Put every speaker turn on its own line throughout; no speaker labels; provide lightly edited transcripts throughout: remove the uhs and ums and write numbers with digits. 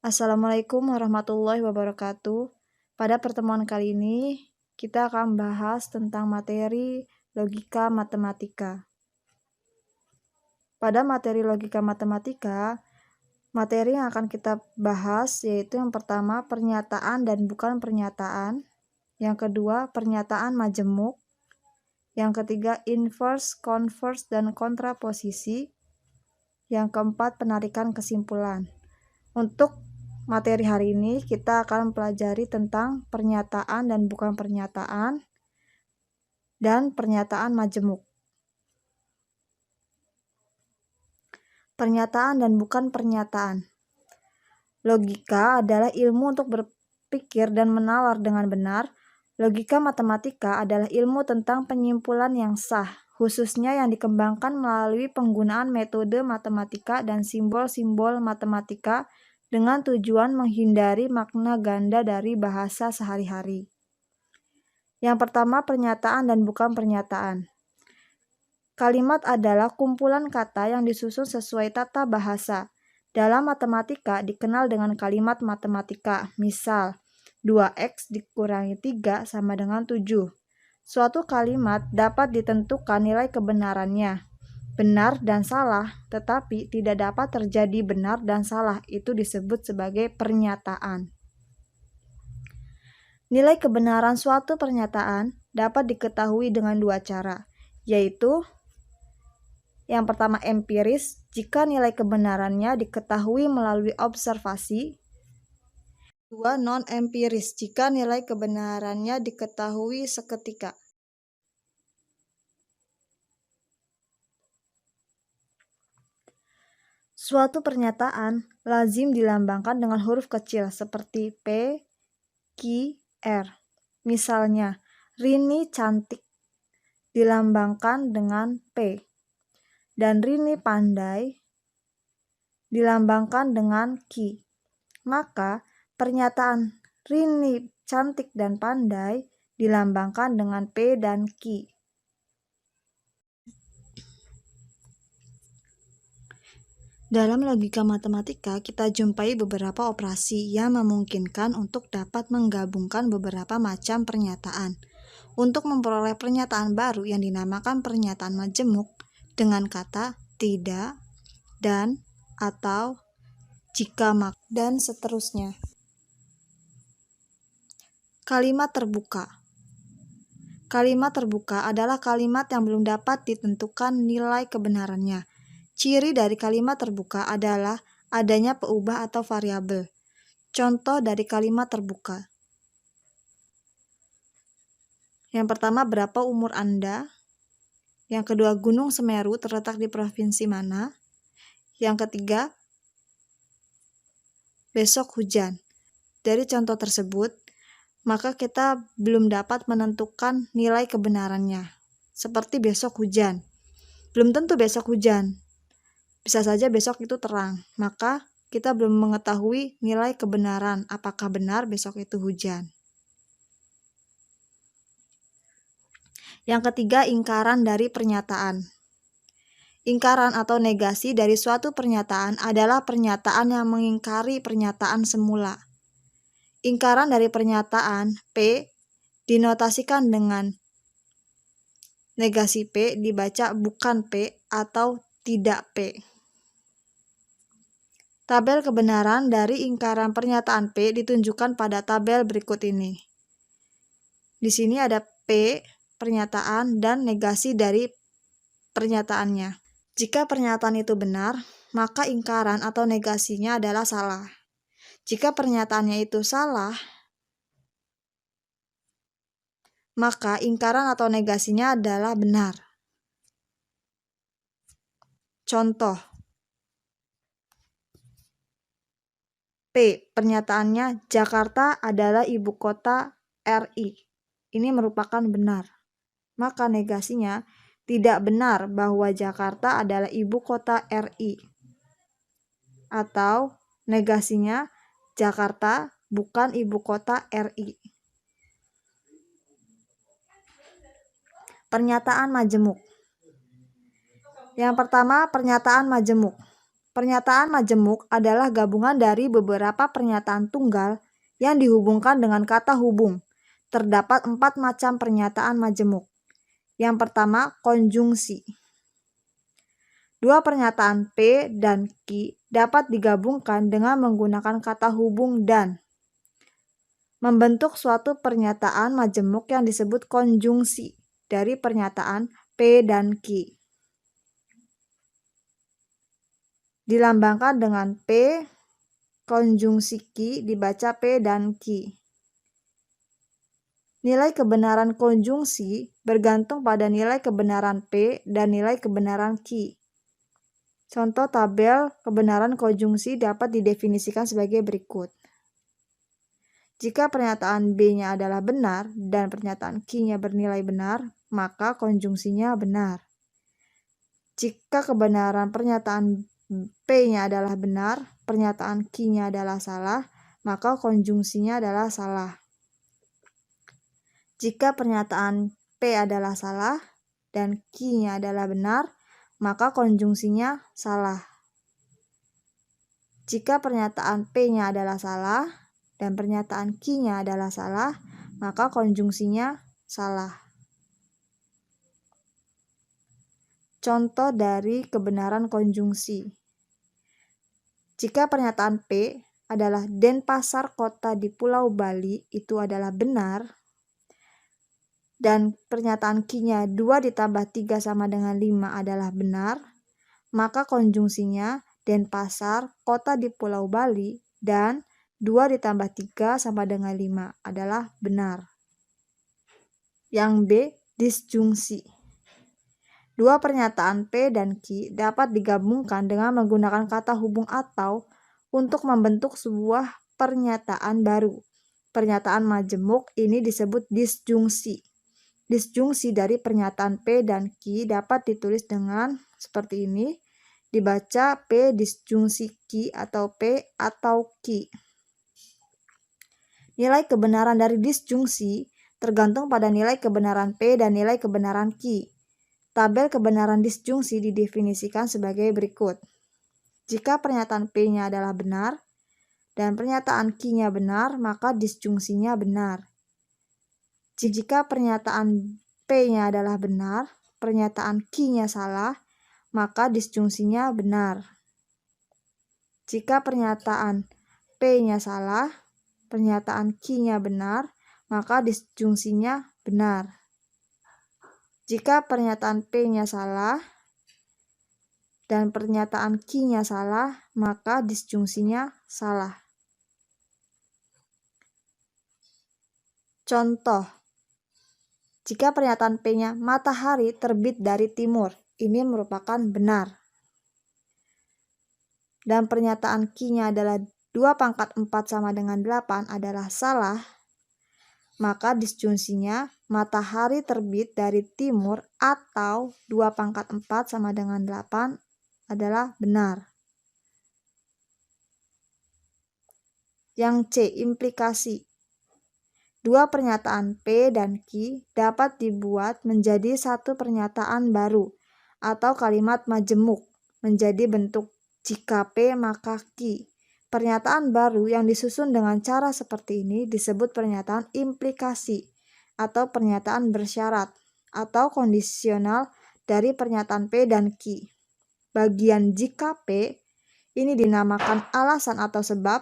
Assalamualaikum warahmatullahi wabarakatuh. Pada pertemuan kali ini, kita akan bahas tentang materi logika matematika. Pada materi logika matematika, materi yang akan kita bahas yaitu yang pertama pernyataan dan bukan pernyataan, yang kedua pernyataan majemuk, yang ketiga inverse, converse, dan kontraposisi, yang keempat penarikan kesimpulan. Untuk materi hari ini kita akan mempelajari tentang pernyataan dan bukan pernyataan dan pernyataan majemuk. Pernyataan dan bukan pernyataan. Logika adalah ilmu untuk berpikir dan menalar dengan benar. Logika matematika adalah ilmu tentang penyimpulan yang sah, khususnya yang dikembangkan melalui penggunaan metode matematika dan simbol-simbol matematika dengan tujuan menghindari makna ganda dari bahasa sehari-hari. Yang pertama, pernyataan dan bukan pernyataan. Kalimat adalah kumpulan kata yang disusun sesuai tata bahasa. Dalam matematika dikenal dengan kalimat matematika. Misal, 2x dikurangi 3 sama dengan 7. Suatu kalimat dapat ditentukan nilai kebenarannya, benar dan salah, tetapi tidak dapat terjadi benar dan salah. Itu disebut sebagai pernyataan. Nilai kebenaran suatu pernyataan dapat diketahui dengan dua cara, yaitu yang pertama empiris, jika nilai kebenarannya diketahui melalui observasi. Dua, non-empiris, jika nilai kebenarannya diketahui seketika. Suatu pernyataan lazim dilambangkan dengan huruf kecil seperti P, Q, R. Misalnya, Rini cantik dilambangkan dengan P. Dan Rini pandai dilambangkan dengan Q. Maka pernyataan Rini cantik dan pandai dilambangkan dengan P dan Q. Dalam logika matematika, kita jumpai beberapa operasi yang memungkinkan untuk dapat menggabungkan beberapa macam pernyataan. Untuk memperoleh pernyataan baru yang dinamakan pernyataan majemuk dengan kata tidak, dan, atau, jika, dan seterusnya. Kalimat terbuka. Kalimat terbuka adalah kalimat yang belum dapat ditentukan nilai kebenarannya. Ciri dari kalimat terbuka adalah adanya peubah atau variabel. Contoh dari kalimat terbuka. Yang pertama, berapa umur Anda? Yang kedua, Gunung Semeru terletak di provinsi mana? Yang ketiga, besok hujan. Dari contoh tersebut, maka kita belum dapat menentukan nilai kebenarannya. Seperti besok hujan. Belum tentu besok hujan. Bisa saja besok itu terang. Maka kita belum mengetahui nilai kebenaran. Apakah benar besok itu hujan. Yang ketiga, ingkaran dari pernyataan. Ingkaran atau negasi dari suatu pernyataan adalah pernyataan yang mengingkari pernyataan semula. Ingkaran dari pernyataan P dinotasikan dengan negasi P dibaca bukan P atau tidak P. Tabel kebenaran dari ingkaran pernyataan P ditunjukkan pada tabel berikut ini. Di sini ada P pernyataan dan negasi dari pernyataannya. Jika pernyataan itu benar, maka ingkaran atau negasinya adalah salah. Jika pernyataannya itu salah, maka ingkaran atau negasinya adalah benar. Contoh, P. Pernyataannya Jakarta adalah ibu kota RI. Ini merupakan benar. Maka negasinya tidak benar bahwa Jakarta adalah ibu kota RI. Atau negasinya Jakarta bukan ibu kota RI. Pernyataan majemuk. Yang pertama, pernyataan majemuk. Pernyataan majemuk adalah gabungan dari beberapa pernyataan tunggal yang dihubungkan dengan kata hubung. Terdapat 4 macam pernyataan majemuk. Yang pertama, konjungsi. Dua pernyataan P dan Q dapat digabungkan dengan menggunakan kata hubung dan membentuk suatu pernyataan majemuk yang disebut konjungsi dari pernyataan P dan Q. Dilambangkan dengan P, konjungsi Q dibaca P dan Q. Nilai kebenaran konjungsi bergantung pada nilai kebenaran P dan nilai kebenaran Q. Contoh tabel kebenaran konjungsi dapat didefinisikan sebagai berikut. Jika pernyataan B-nya adalah benar dan pernyataan Q-nya bernilai benar, maka konjungsinya benar. Jika kebenaran pernyataan P-nya adalah benar, pernyataan Q-nya adalah salah, maka konjungsinya adalah salah. Jika pernyataan P adalah salah dan Q-nya adalah benar, maka konjungsinya salah. Jika pernyataan P-nya adalah salah dan pernyataan Q-nya adalah salah, maka konjungsinya salah. Contoh dari kebenaran konjungsi. Jika pernyataan P adalah Denpasar kota di Pulau Bali itu adalah benar, dan pernyataan Q-nya 2 ditambah 3 sama dengan 5 adalah benar, maka konjungsinya Denpasar kota di Pulau Bali dan 2 ditambah 3 sama dengan 5 adalah benar. Yang B, disjungsi. Dua pernyataan P dan Q dapat digabungkan dengan menggunakan kata hubung atau untuk membentuk sebuah pernyataan baru. Pernyataan majemuk ini disebut disjungsi. Disjungsi dari pernyataan P dan Q dapat ditulis dengan seperti ini, dibaca P disjungsi Q atau P atau Q. Nilai kebenaran dari disjungsi tergantung pada nilai kebenaran P dan nilai kebenaran Q. Tabel kebenaran disjungsi didefinisikan sebagai berikut. Jika pernyataan P-nya adalah benar dan pernyataan Q-nya benar, maka disjungsinya benar. Jika pernyataan P-nya adalah benar, pernyataan Q-nya salah, maka disjungsinya benar. Jika pernyataan P-nya salah, pernyataan Q-nya benar, maka disjungsinya benar. Jika pernyataan P-nya salah dan pernyataan Q-nya salah, maka disjungsinya salah. Contoh, jika pernyataan P-nya matahari terbit dari timur, ini merupakan benar. Dan pernyataan Q-nya adalah 2/4 sama dengan 8 adalah salah, maka disjungsinya matahari terbit dari timur atau 2/4 sama dengan 8 adalah benar. Yang C, implikasi. Dua pernyataan P dan Q dapat dibuat menjadi satu pernyataan baru atau kalimat majemuk menjadi bentuk jika P maka Q. Pernyataan baru yang disusun dengan cara seperti ini disebut pernyataan implikasi atau pernyataan bersyarat atau kondisional dari pernyataan P dan Q. Bagian jika P ini dinamakan alasan atau sebab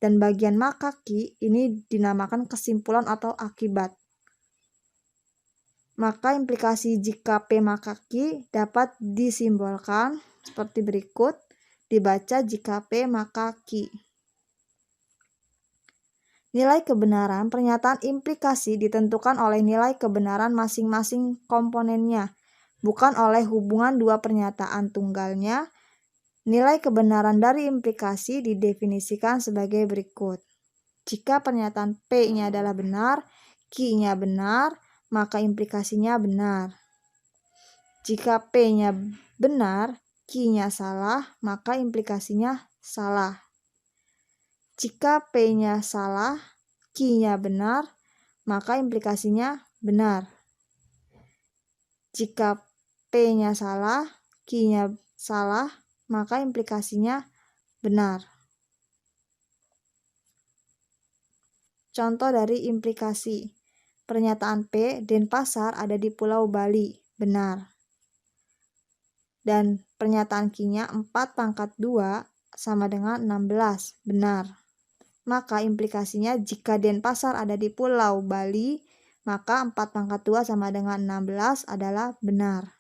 dan bagian maka Q ini dinamakan kesimpulan atau akibat. Maka implikasi jika P maka Q dapat disimbolkan seperti berikut. Dibaca jika P maka Q. Nilai kebenaran pernyataan implikasi ditentukan oleh nilai kebenaran masing-masing komponennya, bukan oleh hubungan dua pernyataan tunggalnya. Nilai kebenaran dari implikasi didefinisikan sebagai berikut. Jika pernyataan P-nya adalah benar, Q-nya benar, maka implikasinya benar. Jika P-nya benar, Q-nya salah, maka implikasinya salah. Jika P-nya salah, Q-nya benar, maka implikasinya benar. Jika P-nya salah, Q-nya salah, maka implikasinya benar. Contoh dari implikasi. Pernyataan P, Denpasar ada di Pulau Bali, benar. Dan pernyataan Q-nya 4/2 sama dengan 16, benar. Maka implikasinya jika Denpasar ada di Pulau Bali, maka 4/2 sama dengan 16 adalah benar.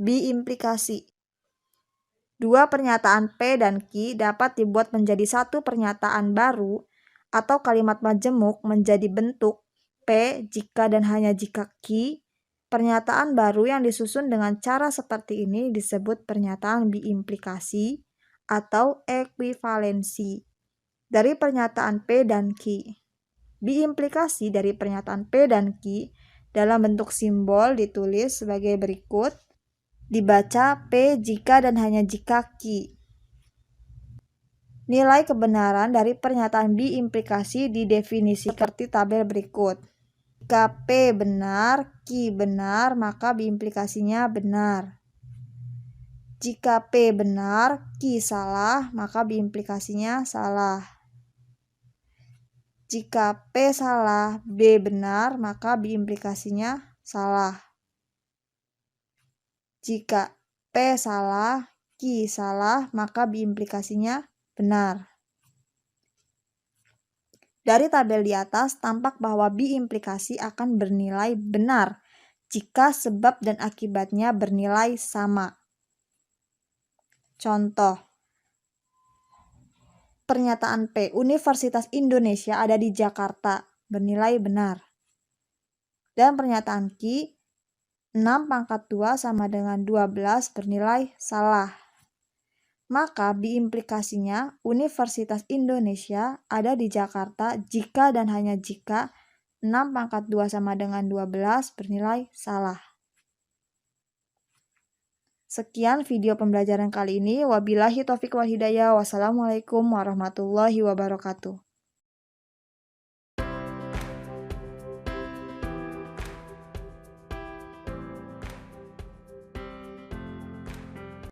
B. Implikasi. Dua pernyataan P dan Q dapat dibuat menjadi satu pernyataan baru atau kalimat majemuk menjadi bentuk P jika dan hanya jika Q. Pernyataan baru yang disusun dengan cara seperti ini disebut pernyataan biimplikasi atau ekuivalensi dari pernyataan P dan Q. Biimplikasi dari pernyataan P dan Q dalam bentuk simbol ditulis sebagai berikut. Dibaca P jika dan hanya jika Q. Nilai kebenaran dari pernyataan biimplikasi didefinisikan seperti tabel berikut. Jika P benar, Q benar, maka biimplikasinya benar. Jika P benar, Q salah, maka biimplikasinya salah. Jika P salah, B benar, maka biimplikasinya salah. Jika P salah, Q salah, maka biimplikasinya benar. Dari tabel di atas tampak bahwa biimplikasi akan bernilai benar jika sebab dan akibatnya bernilai sama. Contoh. Pernyataan P, Universitas Indonesia ada di Jakarta, bernilai benar. Dan pernyataan Q, 6/2 sama dengan 12 bernilai salah. Maka biimplikasinya Universitas Indonesia ada di Jakarta jika dan hanya jika 6/2 sama dengan 12 bernilai salah. Sekian video pembelajaran kali ini. Wabillahi taufiq wal hidayah. Wassalamualaikum warahmatullahi wabarakatuh.